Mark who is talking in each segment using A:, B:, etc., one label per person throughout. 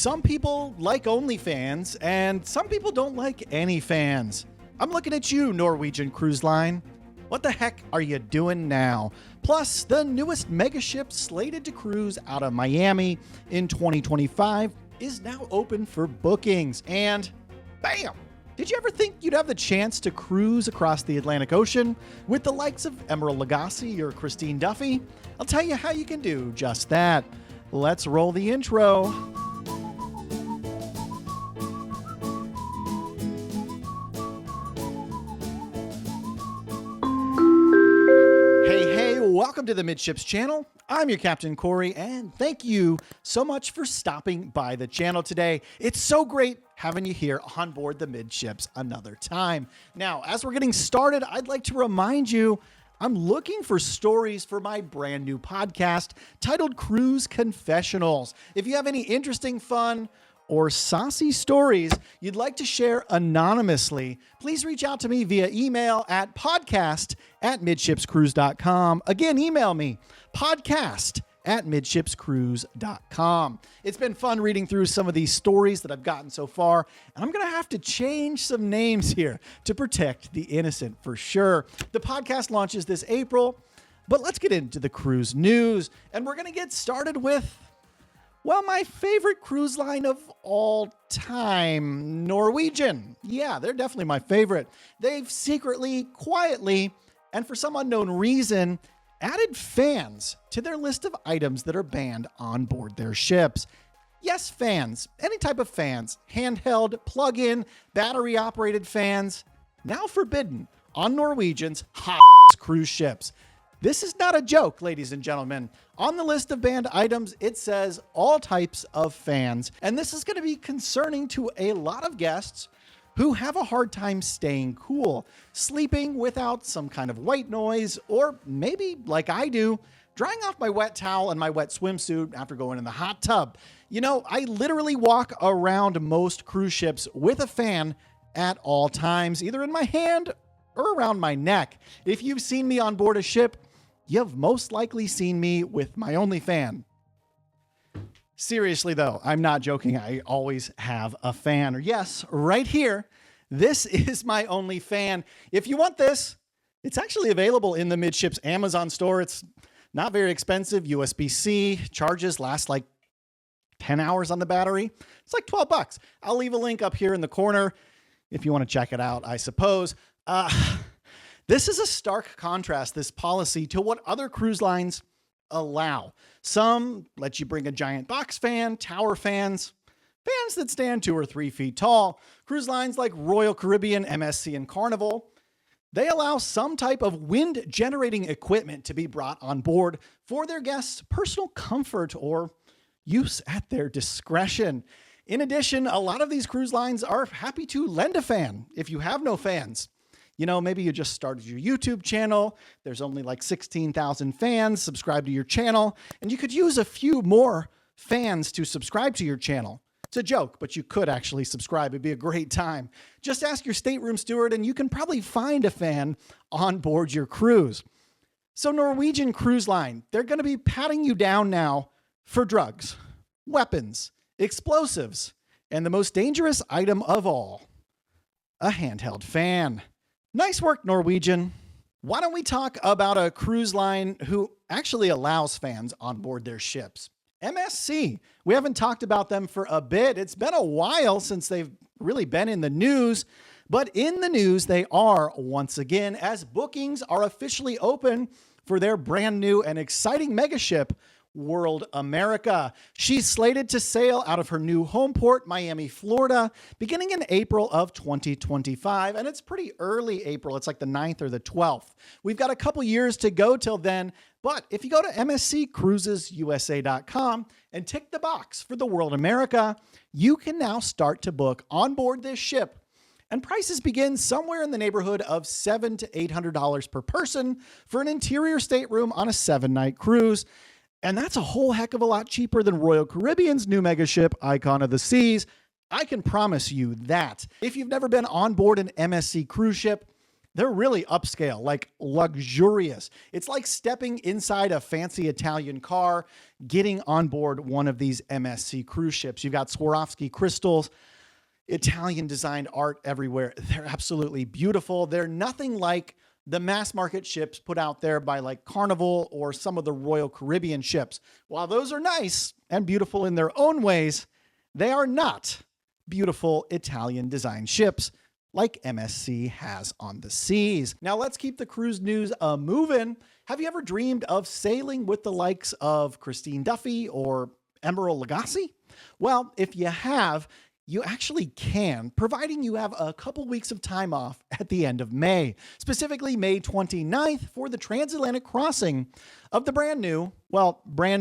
A: Some people like OnlyFans, and some people don't like any fans. I'm looking at you, Norwegian Cruise Line. What the heck are you doing now? Plus, the newest megaship slated to cruise out of Miami in 2025 is now open for bookings. And bam! Did you ever think you'd have the chance to cruise across the Atlantic Ocean with the likes of Emeril Lagasse or Christine Duffy? I'll tell you how you can do just that. Let's roll the intro. Welcome to the Midships channel. I'm your Captain Corey, and thank you so much for stopping by the channel today. It's so great having you here on board the Midships another time. Now, as we're getting started, I'd like to remind you I'm looking for stories for my brand new podcast titled Cruise Confessionals. If you have any interesting, fun, or saucy stories you'd like to share anonymously, please reach out to me via email at podcast@midshipscruise.com. Again, email me, podcast@midshipscruise.com. It's been fun reading through some of these stories that I've gotten so far, and I'm going to have to change some names here to protect the innocent for sure. The podcast launches this April, but let's get into the cruise news, and we're going to get started with, well, my favorite cruise line of all time, Norwegian. Yeah, they're definitely my favorite. They've secretly, quietly, and for some unknown reason, added fans to their list of items that are banned on board their ships. Yes, fans, any type of fans, handheld, plug-in, battery-operated fans, now forbidden on Norwegian's hot cruise ships. This is not a joke, ladies and gentlemen. On the list of banned items, it says all types of fans. And this is going to be concerning to a lot of guests who have a hard time staying cool, sleeping without some kind of white noise, or maybe, like I do, drying off my wet towel and my wet swimsuit after going in the hot tub. You know, I literally walk around most cruise ships with a fan at all times, either in my hand or around my neck. If you've seen me on board a ship, you've most likely seen me with my only fan. Seriously, though, I'm not joking. I always have a fan. Or yes, right here, this is my only fan. If you want this, it's actually available in the Midships Amazon store. It's not very expensive. USB-C charges last like 10 hours on the battery. It's like $12. I'll leave a link up here in the corner if you want to check it out, I suppose. This is a stark contrast, this policy, to what other cruise lines allow. Some let you bring a giant box fan, tower fans, fans that stand 2 or 3 feet tall. Cruise lines like Royal Caribbean, MSC, and Carnival, they allow some type of wind-generating equipment to be brought on board for their guests' personal comfort or use at their discretion. In addition, a lot of these cruise lines are happy to lend a fan if you have no fans. You know, maybe you just started your YouTube channel. There's only like 16,000 fans subscribed to your channel, and you could use a few more fans to subscribe to your channel. It's a joke, but you could actually subscribe. It'd be a great time. Just ask your stateroom steward, and you can probably find a fan on board your cruise. So Norwegian Cruise Line, they're going to be patting you down now for drugs, weapons, explosives, and the most dangerous item of all, a handheld fan. Nice work, Norwegian. Why don't we talk about a cruise line who actually allows fans on board their ships? MSC. We haven't talked about them for a bit. It's been a while since they've really been in the news, but in the news they are once again, as bookings are officially open for their brand new and exciting megaship, World America. She's slated to sail out of her new home port, Miami, Florida, beginning in April of 2025. And it's pretty early April. It's like the 9th or the 12th. We've got a couple years to go till then. But if you go to MSCCruisesusa.com and tick the box for the World America, you can now start to book on board this ship. And prices begin somewhere in the neighborhood of $700 to $800 per person for an interior stateroom on a 7-night cruise. And that's a whole heck of a lot cheaper than Royal Caribbean's new megaship, Icon of the Seas. I can promise you that. If you've never been on board an MSC cruise ship, They're really upscale, like luxurious. It's like stepping inside a fancy Italian car, getting on board one of these MSC cruise ships. You've got Swarovski crystals, Italian designed art everywhere. They're absolutely beautiful. They're nothing like the mass market ships put out there by like Carnival or some of the Royal Caribbean ships. While those are nice and beautiful in their own ways, they are not beautiful Italian designed ships like MSC has on the seas. Now let's keep the cruise news moving. Have you ever dreamed of sailing with the likes of Christine Duffy or Emeril Lagasse? Well, if you have, you actually can, providing you have a couple weeks of time off at the end of May, specifically May 29th for the transatlantic crossing of the brand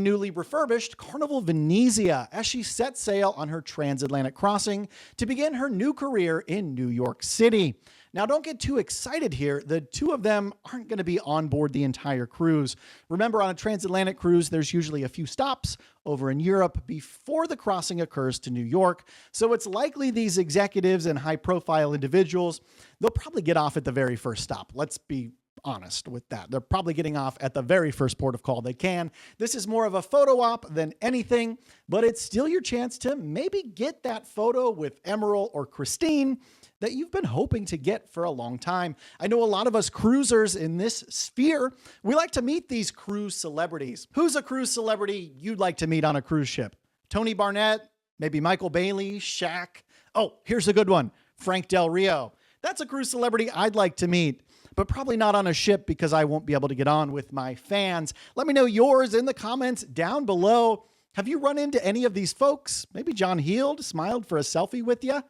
A: newly refurbished Carnival Venezia as she sets sail on her transatlantic crossing to begin her new career in New York City. Now, don't get too excited here. The two of them aren't going to be on board the entire cruise. Remember, on a transatlantic cruise, there's usually a few stops over in Europe before the crossing occurs to New York. So it's likely these executives and high-profile individuals, they'll probably get off at the very first stop. Let's be honest with that. They're probably getting off at the very first port of call they can. This is more of a photo op than anything, but it's still your chance to maybe get that photo with Emeril or Christine that you've been hoping to get for a long time. I know a lot of us cruisers in this sphere, we like to meet these cruise celebrities. Who's a cruise celebrity you'd like to meet on a cruise ship? Tony Barnett, maybe Michael Bailey, Shaq. Oh, here's a good one. Frank Del Rio. That's a cruise celebrity I'd like to meet, but probably not on a ship because I won't be able to get on with my fans. Let me know yours in the comments down below. Have you run into any of these folks? Maybe John Heald smiled for a selfie with you?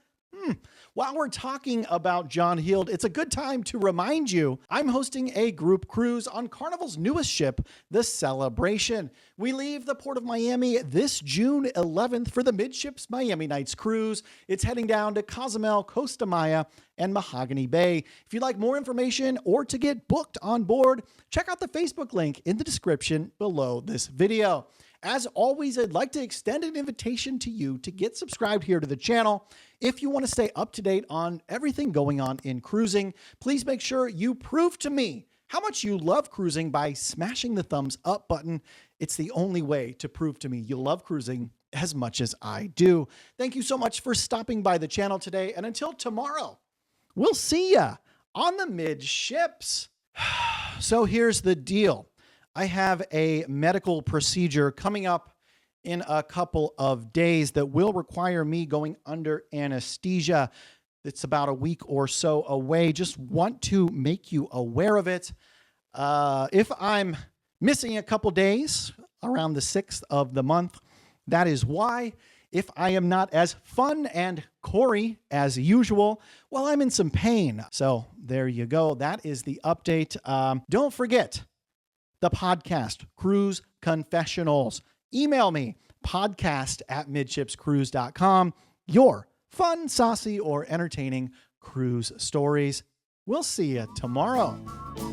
A: While we're talking about John Heald, it's a good time to remind you I'm hosting a group cruise on Carnival's newest ship, the Celebration. We leave the port of Miami this June 11th for the Midships Miami Nights cruise. It's heading down to Cozumel, Costa Maya, and Mahogany Bay. If you'd like more information or to get booked on board, check out the Facebook link in the description below this video. As always, I'd like to extend an invitation to you to get subscribed here to the channel. If you want to stay up to date on everything going on in cruising, please make sure you prove to me how much you love cruising by smashing the thumbs up button. It's the only way to prove to me you love cruising as much as I do. Thank you so much for stopping by the channel today. And until tomorrow, we'll see ya on the Midships. So here's the deal. I have a medical procedure coming up in a couple of days that will require me going under anesthesia. It's about a week or so away. Just want to make you aware of it. If I'm missing a couple days around the 6th of the month, that is why. If I am not as fun and Corey as usual, well, I'm in some pain. So there you go. That is the update. Don't forget the podcast, Cruise Confessionals. Email me, podcast@midshipscruise.com. Your fun, saucy, or entertaining cruise stories. We'll see you tomorrow.